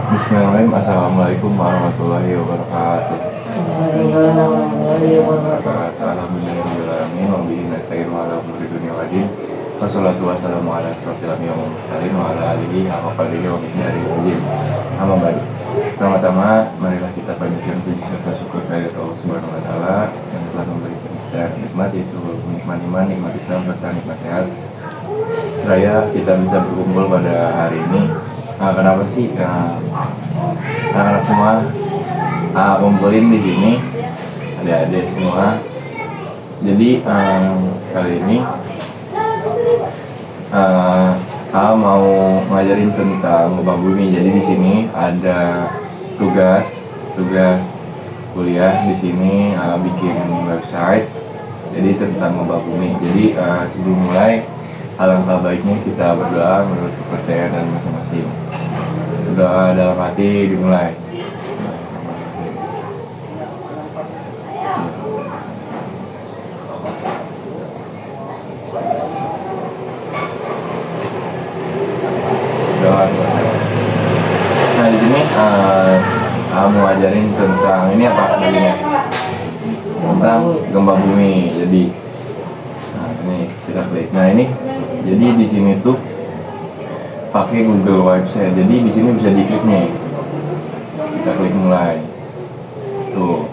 Bismillahirrahmanirrahim. Assalamualaikum warahmatullahi wabarakatuh. Waalaikumsalam warahmatullahi wabarakatuh. Alhamdulillahirrahmanirrahim. Wa bihi nasta'inu ala umuri dunya waddin. Wassalatu wassalamu ala asyrofil anbiya'i wal mursalin wa ala alihi haqqa qadrihi wa miqdarihi azim. Amma ba'du. Pertama-tama marilah kita panjatkan puji serta syukur kehadirat Allah Subhanahu wa taala yang telah memberikan kita nikmat, yaitu nikmat iman, nikmat Islam serta nikmat sehat. Seraya kita bisa berkumpul pada hari ini. Kenapa sih anak-anak semua kumpulin di sini, adik-adik semua. Jadi kali ini mau ngajarin tentang gempa bumi. Jadi di sini ada tugas kuliah di sini, bikin website. Jadi tentang gempa bumi. Jadi sebelum mulai, alangkah baiknya kita berdoa menurut kepercayaan masing-masing. Berdoa dalam hati dimulai. Doa selesai. Nah di sini mau ajarin tentang ini apa namanya? Tentang gempa bumi. Jadi ini kita klik. Nah ini jadi di sini tuh pakai Google Website. Jadi di sini bisa diklik nih. Kita klik mulai. Tuh.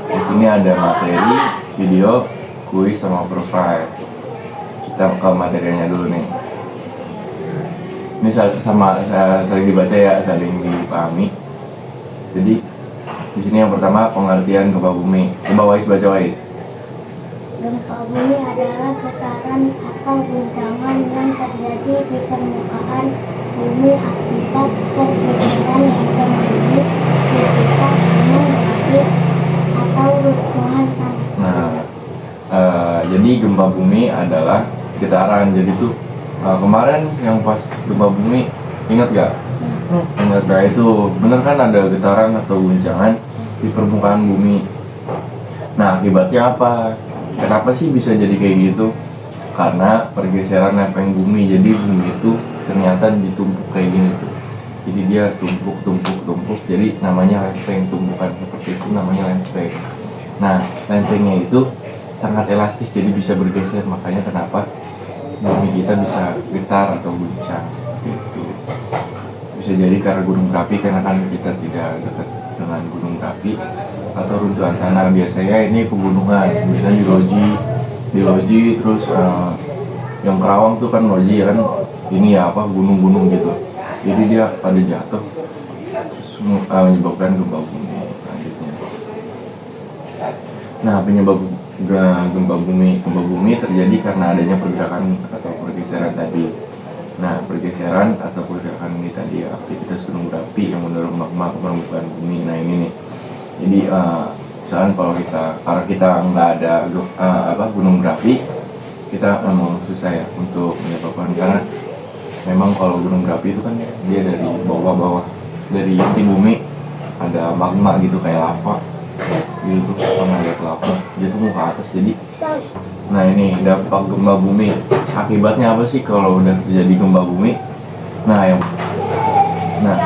Di sini ada materi, video, kuis sama profile. Kita ke materinya dulu nih. Ini saling dibaca ya, saling dipahami. Jadi di sini yang pertama pengertian gempa bumi. Coba Wais baca Wais. Gempa bumi adalah getaran atau guncangan yang terjadi di permukaan bumi akibat pergeseran yang terjadi di sekitar gunung berapi atau runtuhan tanah. Nah, jadi gempa bumi adalah getaran. Jadi tuh kemarin yang pas gempa bumi, ingat gak? Ingat gak itu bener kan ada getaran atau guncangan di permukaan bumi. Nah akibatnya apa? Kenapa sih bisa jadi kayak gitu? Karena pergeseran lempeng bumi. Jadi bumi itu ternyata ditumpuk kayak gini tuh. Jadi dia tumpuk. Jadi namanya lempeng, tumpukan seperti itu namanya lempeng. Nah lempengnya itu sangat elastis, jadi bisa bergeser. Makanya kenapa bumi kita bisa getar atau guncang gitu. Bisa jadi karena gunung berapi, karena kan kita tidak dekat dengan gunung berapi atau runtuhan tanah. Biasanya ini pegunungan, misalnya di Loji terus yang Kerawang tuh kan Loji kan ini ya apa gunung-gunung gitu. Jadi dia pada jatuh terus menyebabkan gempa bumi selanjutnya. Nah penyebab gempa bumi terjadi karena adanya pergerakan atau pergeseran tadi. Nah pergeseran atau pergerakan ini tadi aktivitas gunung berapi yang mendorong magma ke permukaan bumi. Nah ini nih. Jadi misalnya karena kita nggak ada gunung berapi, kita memang susah ya untuk menyebabkan, karena memang kalau gunung berapi itu kan dia dari bawah dari inti bumi ada magma gitu kayak lava gitu, sama ada lava jatuh ke atas. Jadi nah ini dampak gempa bumi, akibatnya apa sih kalau udah terjadi gempa bumi? Nah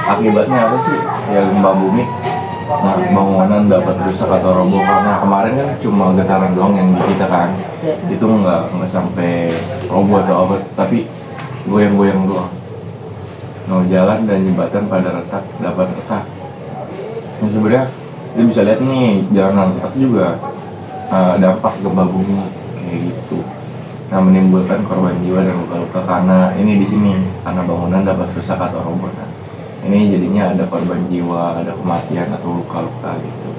akibatnya apa sih ya gempa bumi? Nah bangunan dapat rusak atau roboh, karena kemarin kan cuma getaran doang yang di kita kan, itu nggak sampai roboh atau apa, tapi goyang-goyang doang. Nah jalan dan jembatan pada retak dapat retak. Nah sebenarnya kita bisa lihat nih jalan retak juga dampak gempa bumi kayak gitu. Nah menimbulkan korban jiwa dan luka-luka karena ini di sini karena bangunan dapat rusak atau roboh. Nah, ini jadinya ada korban jiwa, ada kematian atau luka-luka gitu.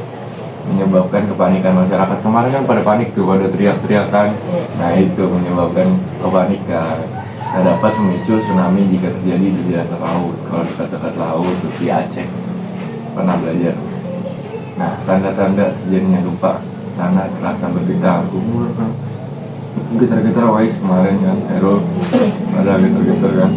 Menyebabkan kepanikan masyarakat. Kemarin kan pada panik tuh, pada teriak-teriakan. Nah itu menyebabkan kepanikan. Nah dapat memicu tsunami jika terjadi di dasar laut. Kalau dekat-dekat laut seperti Aceh pernah belajar. Nah tanda-tanda terjadinya gempa, tanah terasa bergetar, getar-getar Wais kemarin kan, Erol ada getar-getar kan,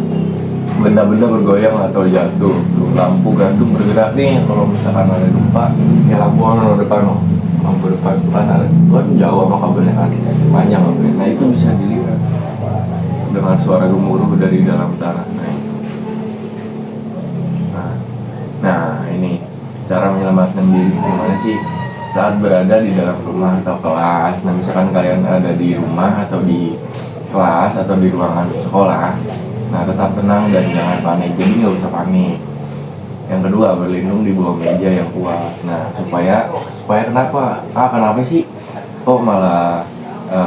benda-benda bergoyang atau jatuh, lampu gantung bergerak nih. Kalau misalkan ada gempa, ya lampu depan ada itu kan jauh sama kabelnya kan, panjang kabelnya. Nah itu bisa dilihat dengan suara gemuruh dari dalam tanah. Nah cara menyelamatkan diri gimana sih saat berada di dalam rumah atau kelas. Nah misalkan kalian ada di rumah atau di kelas atau di ruangan sekolah, nah tetap tenang dan jangan panik. Jadi nggak usah panik. Yang kedua, berlindung di bawah meja yang kuat. Nah supaya kenapa? Kenapa sih kok malah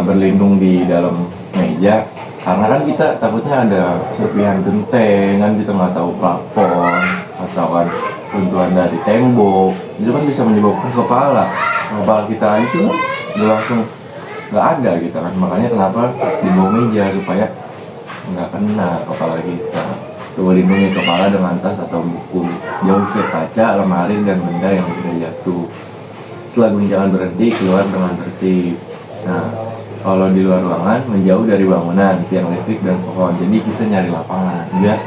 berlindung di dalam meja? Karena kan kita takutnya ada serpihan genteng, kan kita nggak tahu plafon atau kan runtuhan dari tembok, itu kan bisa menyebabkan kepala kita itu udah langsung nggak ada gitu kan. Makanya kenapa di bawah meja supaya nggak kena kepala kita. Tuh lindungi kepala dengan tas atau buku, jauh ke kaca, lemari dan benda yang sudah jatuh. Setelah guncangan berhenti, keluar dengan tertib. Nah kalau di luar ruangan menjauh dari bangunan, tiang listrik dan pohon. Jadi kita nyari lapangan biar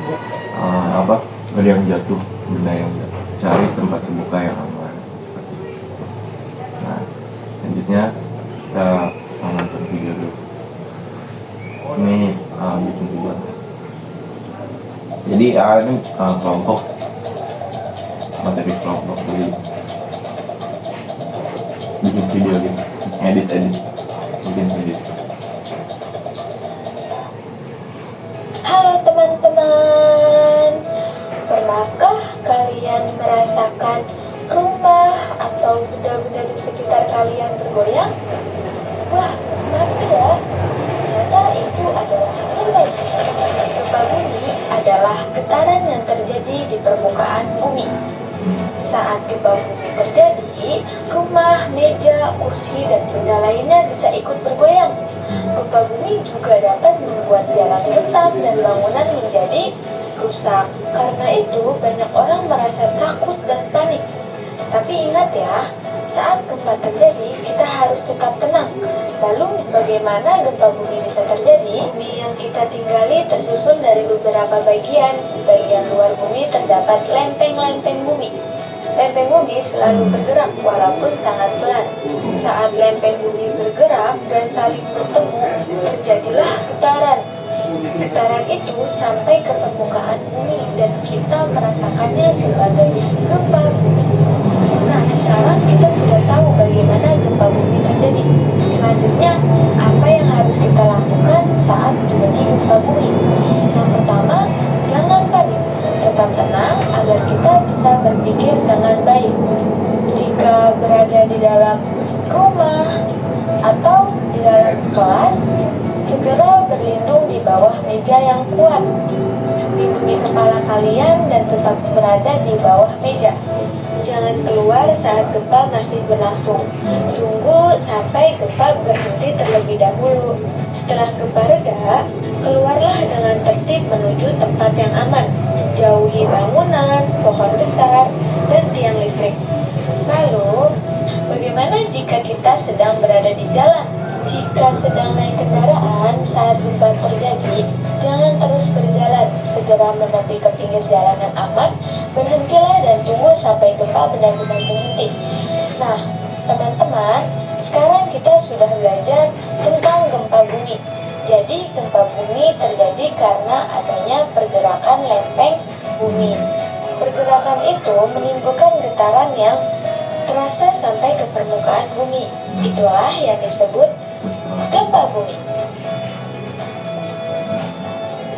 ada yang jatuh, benda yang jatuh. Cari tempat terbuka yang aman. Nah selanjutnya kita nonton video dulu. Ini bikin video. Jadi ini kelompok materi kelompok jadi bikin video gitu, edit bikin video. Halo teman-teman, pernahkah kalian merasakan rumah atau benda-benda di sekitar kalian bergoyang? Wah, kenapa ya? Ternyata itu adalah gempa. Gempa bumi adalah getaran yang terjadi di permukaan bumi. Saat gempa bumi terjadi, rumah, meja, kursi, dan benda lainnya bisa ikut bergoyang. Gempa bumi juga dapat membuat jalan retak dan bangunan menjadi rusak. Karena itu, banyak orang merasa takut dan panik. Tapi ingat ya, saat gempa terjadi, kita harus tetap tenang. Lalu, bagaimana gempa bumi bisa terjadi? Bumi yang kita tinggali tersusun dari beberapa bagian. Di bagian luar bumi terdapat lempeng-lempeng bumi. Lempeng bumi selalu bergerak walaupun sangat pelan. Saat lempeng bumi bergerak dan saling bertemu, terjadilah getaran. Getaran itu sampai ke permukaan bumi dan kita merasakannya sebagai gempa bumi. Nah, sekarang kita sudah tahu bagaimana gempa bumi terjadi. Selanjutnya, apa yang harus kita lakukan saat terjadi gempa bumi? Yang pertama, jangan panik. Tetap tenang agar kita bisa berpikir dengan baik. Jika berada di dalam rumah atau di dalam kelas, segera berlindung di bawah meja yang kuat. Lindungi kepala kalian dan tetap berada di bawah meja. Jangan keluar saat gempa masih berlangsung. Tunggu sampai gempa berhenti terlebih dahulu. Setelah gempa reda, keluarlah dengan tertib menuju tempat yang aman. Jauhi bangunan, pohon besar, dan tiang listrik. Lalu, bagaimana jika kita sedang berada di jalan? Jika sedang naik kendaraan saat gempa terjadi, jangan terus berjalan. Segera menepi ke pinggir jalan yang aman, berhentilah dan tunggu sampai gempa benar-benar berhenti. Nah, teman-teman, sekarang kita sudah belajar tentang gempa bumi. Jadi, gempa bumi terjadi karena adanya pergerakan lempeng bumi. Pergerakan itu menimbulkan getaran yang terasa sampai ke permukaan bumi. Itulah yang disebut gempa bumi.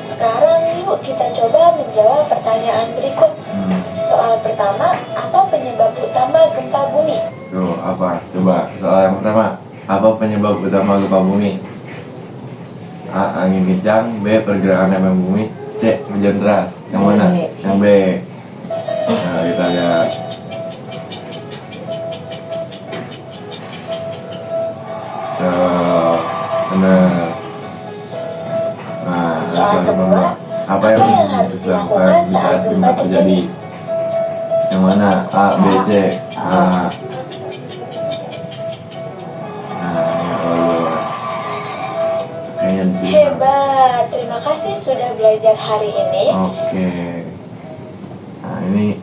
Sekarang yuk kita coba menjawab pertanyaan berikut. Soal pertama, apa penyebab utama gempa bumi? Tuh, apa? Coba soal yang pertama, apa penyebab utama gempa bumi? A. Angin kencang. B. Pergerakan lempeng bumi. C. Hujan deras. Yang mana? Yang B. Nah, kita lihat. Benar. Nah, Soal kedua, apa yang harus dilakukan saat gempa terjadi? Yang mana? A, B, C. A. Hebat, terima kasih sudah belajar hari ini. Oke. Nah, ini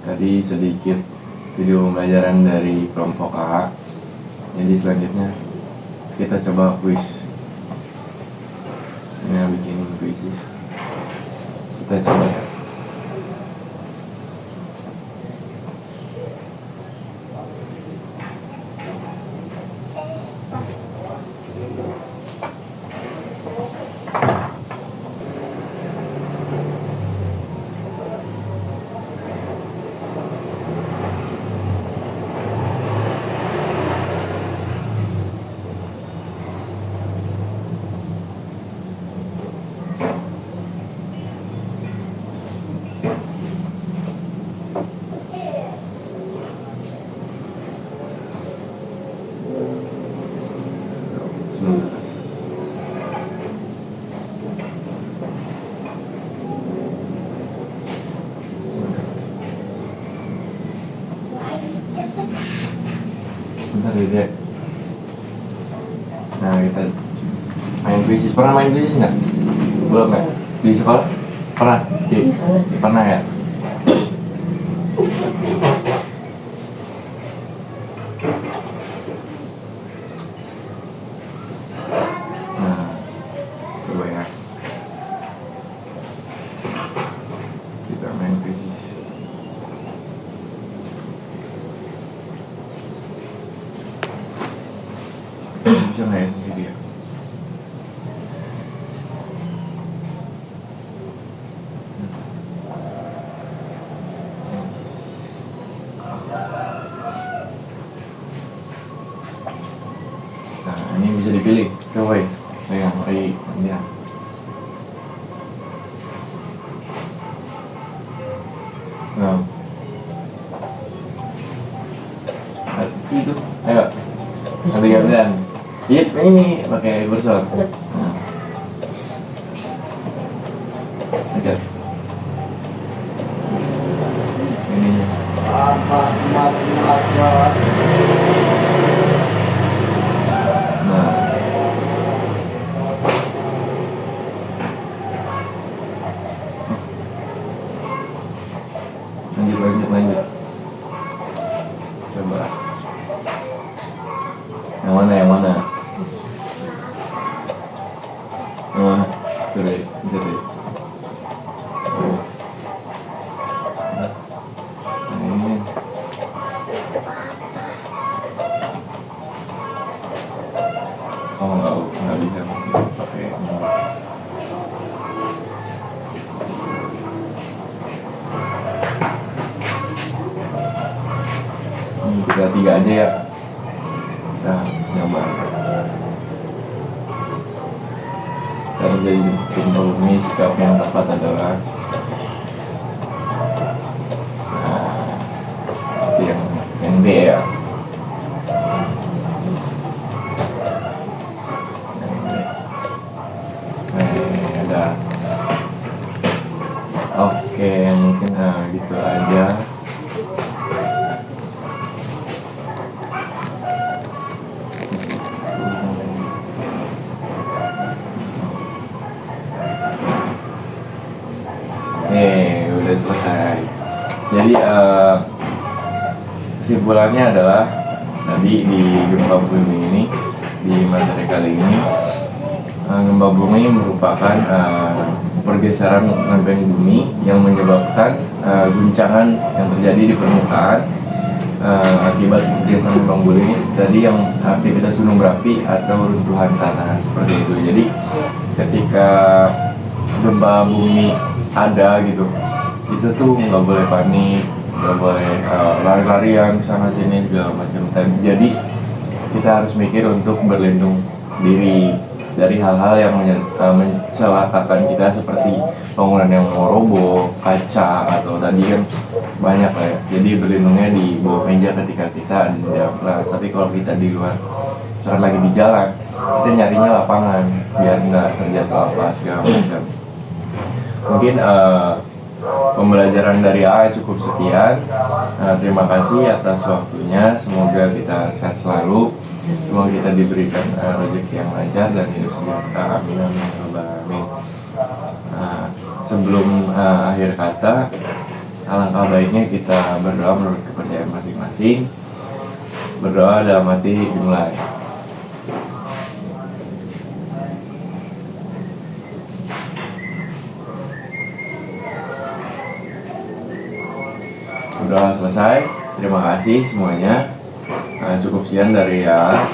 tadi sedikit video pembelajaran dari kelompok A. Jadi selanjutnya kita coba kuis. Ini bikin kuis. Kita coba ya. Bentar ya Dek. Nah kita main kuisis. Pernah main kuisis nggak? Belum ya? Di sekolah? Pernah? Pernah ya? Nah, coba ya. Kita main kuisis. Bisa nggak ya sendiri ya? Nah, ini bisa dipilih. Coba ya. Saya pakai ini ya. Nah. Itu. Ayo. Nanti gantian. Yip, ini pakai kursor. Nah. Oke. Ini. Mas. Nah. Lanjut. Coba. Yang mana? Yang mana? Tuh deh. Nah, ini. Oh, nggak bisa pakai. Kita 3 aja ya. Nah, nyoba. Cara jadi gempa bumi, sikap yang tepat adalah itu yang D ya. Ada. Oke, mungkin gitu aja. Udah selesai. Jadi kesimpulannya adalah tadi di gempa bumi ini, di materi kali ini, gempa bumi merupakan pergeseran lempeng bumi yang menyebabkan guncangan yang terjadi di permukaan akibat pergeseran lempeng bumi tadi yang aktivitas gunung berapi atau runtuhan tanah seperti itu. Jadi ketika gempa bumi ada gitu, itu tuh nggak boleh panik, nggak boleh lari-larian sana sini segala macam. Jadi kita harus mikir untuk berlindung diri dari hal-hal yang mencelakakan kita seperti bangunan yang mau roboh, kaca atau tadi kan banyak lah ya. Jadi berlindungnya di bawah meja ketika kita ada di dalam kelas. Tapi kalau kita di luar, saat lagi di jalan, kita nyarinya lapangan biar nggak terjatuh apa segala macam. Mungkin pembelajaran dari A cukup sekian. Terima kasih atas waktunya. Semoga kita sehat selalu. Semoga kita diberikan rezeki yang lancar dan hidup sejahtera. Amin amin ya rabbal alamin. Sebelum akhir kata, alangkah baiknya kita berdoa menurut kepercayaan masing-masing. Berdoa dalam hati dimulai. Udah selesai, terima kasih semuanya. Cukup sekian dari ya.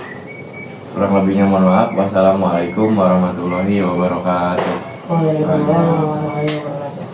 Kurang lebihnya mohon maaf. Wassalamualaikum warahmatullahi wabarakatuh. Waalaikumsalam warahmatullahi wabarakatuh.